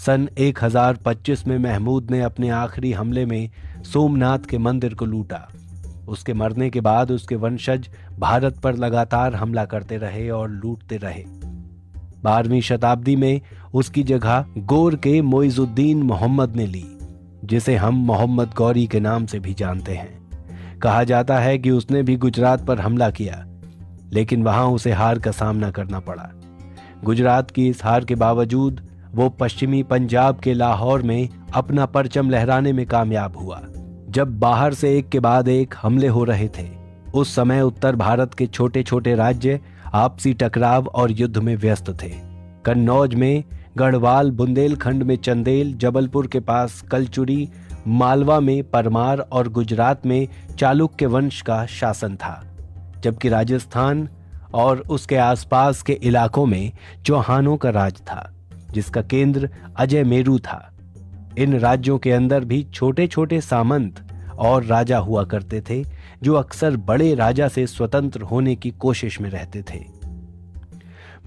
सन 1025 में महमूद ने अपने आखिरी हमले में सोमनाथ के मंदिर को लूटा। उसके मरने के बाद उसके वंशज भारत पर लगातार हमला करते रहे और लूटते रहे। 12वीं शताब्दी में उसकी जगह गोर के मोइजुद्दीन मोहम्मद ने ली, जिसे हम मोहम्मद गौरी के नाम से भी जानते हैं। कहा जाता है कि उसने भी गुजरात पर हमला किया, लेकिन वहां उसे हार का सामना करना पड़ा। गुजरात की इस हार के बावजूद वो पश्चिमी पंजाब के लाहौर में अपना परचम लहराने में कामयाब हुआ। जब बाहर से एक के बाद एक हमले हो रहे थे, उस समय उत्तर भारत के छोटे छोटे राज्य आपसी टकराव और युद्ध में व्यस्त थे। कन्नौज में गढ़वाल, बुंदेलखंड में चंदेल, जबलपुर के पास कलचुरी, मालवा में परमार और गुजरात में चालुक्य वंश का शासन था, जबकि राजस्थान और उसके आसपास के इलाकों में चौहानों का राज था, जिसका केंद्र अजय मेरू था। इन राज्यों के अंदर भी छोटे छोटे सामंत और राजा हुआ करते थे, जो अक्सर बड़े राजा से स्वतंत्र होने की कोशिश में रहते थे।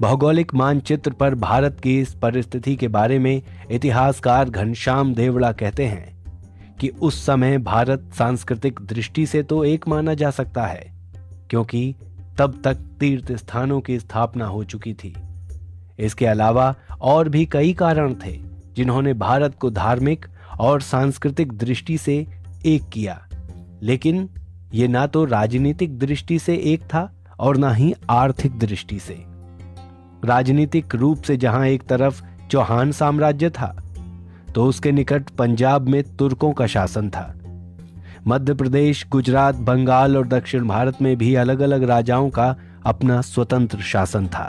भौगोलिक मानचित्र पर भारत की इस परिस्थिति के बारे में इतिहासकार घनश्याम देवड़ा कहते हैं कि उस समय भारत सांस्कृतिक दृष्टि से तो एक माना जा सकता है, क्योंकि तब तक तीर्थ स्थानों की स्थापना हो चुकी थी। इसके अलावा और भी कई कारण थे जिन्होंने भारत को धार्मिक और सांस्कृतिक दृष्टि से एक किया, लेकिन ये ना तो राजनीतिक दृष्टि से एक था और ना ही आर्थिक दृष्टि से। राजनीतिक रूप से जहां एक तरफ चौहान साम्राज्य था, तो उसके निकट पंजाब में तुर्कों का शासन था। मध्य प्रदेश, गुजरात, बंगाल और दक्षिण भारत में भी अलग अलग राजाओं का अपना स्वतंत्र शासन था।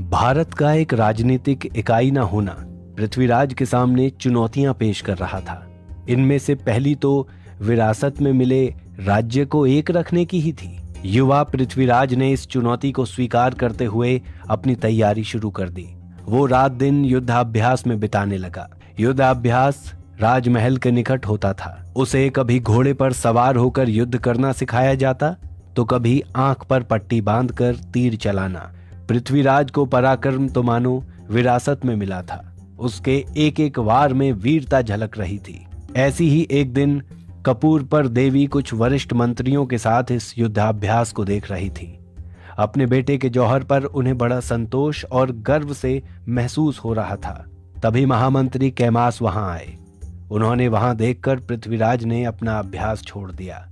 भारत का एक राजनीतिक इकाई न होना पृथ्वीराज के सामने चुनौतियां पेश कर रहा था। इनमें से पहली तो विरासत में मिले राज्य को एक रखने की ही थी। युवा पृथ्वीराज ने इस चुनौती को स्वीकार करते हुए अपनी तैयारी शुरू कर दी। वो रात दिन युद्धाभ्यास में बिताने लगा। युद्धाभ्यास राजमहल के निकट होता था। उसे कभी घोड़े पर सवार होकर युद्ध करना सिखाया जाता, तो कभी आंख पर पट्टी बांधकर तीर चलाना। पृथ्वीराज को पराक्रम तो मानो विरासत में मिला था। उसके एक एक वार में वीरता झलक रही थी। ऐसी ही एक दिन कपूर पर देवी कुछ वरिष्ठ मंत्रियों के साथ इस युद्धाभ्यास को देख रही थी। अपने बेटे के जौहर पर उन्हें बड़ा संतोष और गर्व से महसूस हो रहा था। तभी महामंत्री कैमास वहां आए। उन्होंने वहां देखकर पृथ्वीराज ने अपना अभ्यास छोड़ दिया।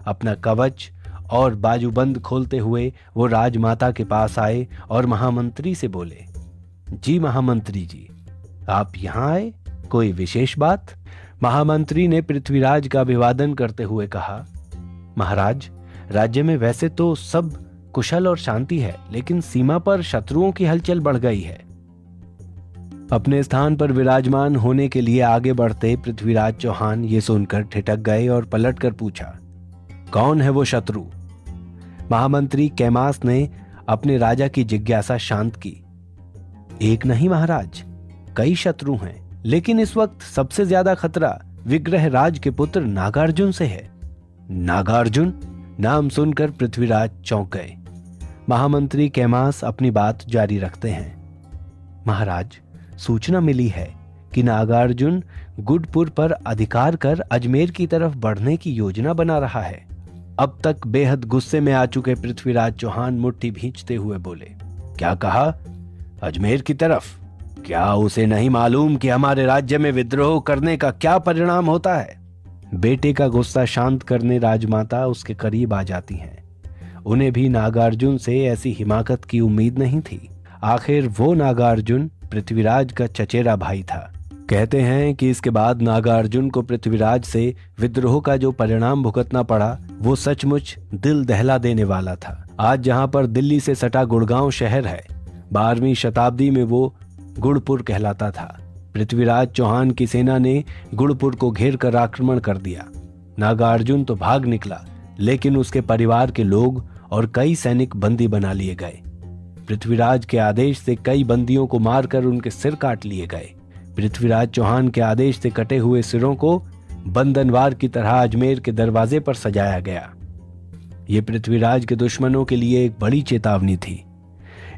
अपना कवच और बाजूबंद खोलते हुए वो राजमाता के पास आए और महामंत्री से बोले, जी महामंत्री जी, आप यहाँ आए, कोई विशेष बात? महामंत्री ने पृथ्वीराज का अभिवादन करते हुए कहा, महाराज, राज्य में वैसे तो सब कुशल और शांति है, लेकिन सीमा पर शत्रुओं की हलचल बढ़ गई है। अपने स्थान पर विराजमान होने के लिए आगे बढ़ते पृथ्वीराज चौहान ये सुनकर ठिठक गए और पलटकर पूछा, कौन है वो शत्रु? महामंत्री कैमास ने अपने राजा की जिज्ञासा शांत की। एक नहीं महाराज, कई शत्रु हैं, लेकिन इस वक्त सबसे ज्यादा खतरा विग्रह राज के पुत्र नागार्जुन से है। नागार्जुन? नाम सुनकर पृथ्वीराज चौंक गए। महामंत्री कैमास अपनी बात जारी रखते हैं, महाराज, सूचना मिली है कि नागार्जुन गुडपुर पर अधिकार कर अजमेर की तरफ बढ़ने की योजना बना रहा है। अब तक बेहद गुस्से में आ चुके पृथ्वीराज चौहान मुट्ठी भींचते हुए बोले, क्या कहा? अजमेर की तरफ? क्या उसे नहीं मालूम कि हमारे राज्य में विद्रोह करने का क्या परिणाम होता है? बेटे का गुस्सा शांत करने राजमाता उसके करीब आ जाती हैं। उन्हें भी नागार्जुन से ऐसी हिमाकत की उम्मीद नहीं थी। आखिर वो नागार्जुन पृथ्वीराज का चचेरा भाई था। कहते हैं कि इसके बाद नागार्जुन को पृथ्वीराज से विद्रोह का जो परिणाम भुगतना पड़ा, वो सचमुच दिल दहला देने वाला था। आज जहां पर दिल्ली से सटा गुड़गांव शहर है, 12वीं शताब्दी में वो गुड़पुर कहलाता था। पृथ्वीराज चौहान की सेना ने गुड़पुर को घेर कर आक्रमण कर दिया। नागार्जुन तो भाग निकला, लेकिन उसके परिवार के लोग और कई सैनिक बंदी बना लिए गए। पृथ्वीराज के आदेश से कई बंदियों को मारकर उनके सिर काट लिए गए। पृथ्वीराज चौहान के आदेश से कटे हुए सिरों को बंदनवार की तरह अजमेर के दरवाजे पर सजाया गया। ये पृथ्वीराज के दुश्मनों के लिए एक बड़ी चेतावनी थी।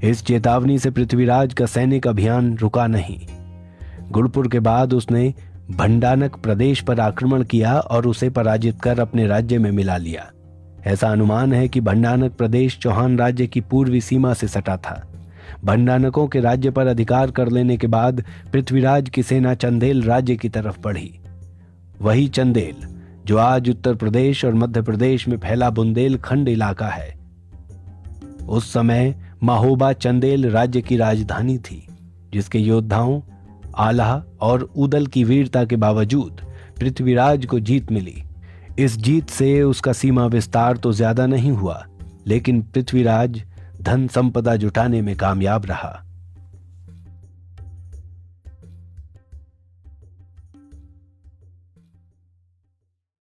इस चेतावनी से पृथ्वीराज का सैनिक अभियान रुका नहीं। गुणपुर के बाद उसने भंडानक प्रदेश पर आक्रमण किया और उसे पराजित कर अपने राज्य में मिला लिया। ऐसा अनुमान है कि भंडानक प्रदेश चौहान राज्य की पूर्वी सीमा से सटा था। भंडानकों के राज्य पर अधिकार कर लेने के बाद पृथ्वीराज की सेना चंदेल राज्य की तरफ बढ़ी। वही चंदेल जो आज उत्तर प्रदेश और मध्य प्रदेश में फैला बुंदेलखंड इलाका है। उस समय महोबा चंदेल राज्य की राजधानी थी, जिसके योद्धाओं आल्हा और उदल की वीरता के बावजूद पृथ्वीराज को जीत मिली। इस जीत से उसका सीमा विस्तार तो ज्यादा नहीं हुआ, लेकिन पृथ्वीराज धन संपदा जुटाने में कामयाब रहा।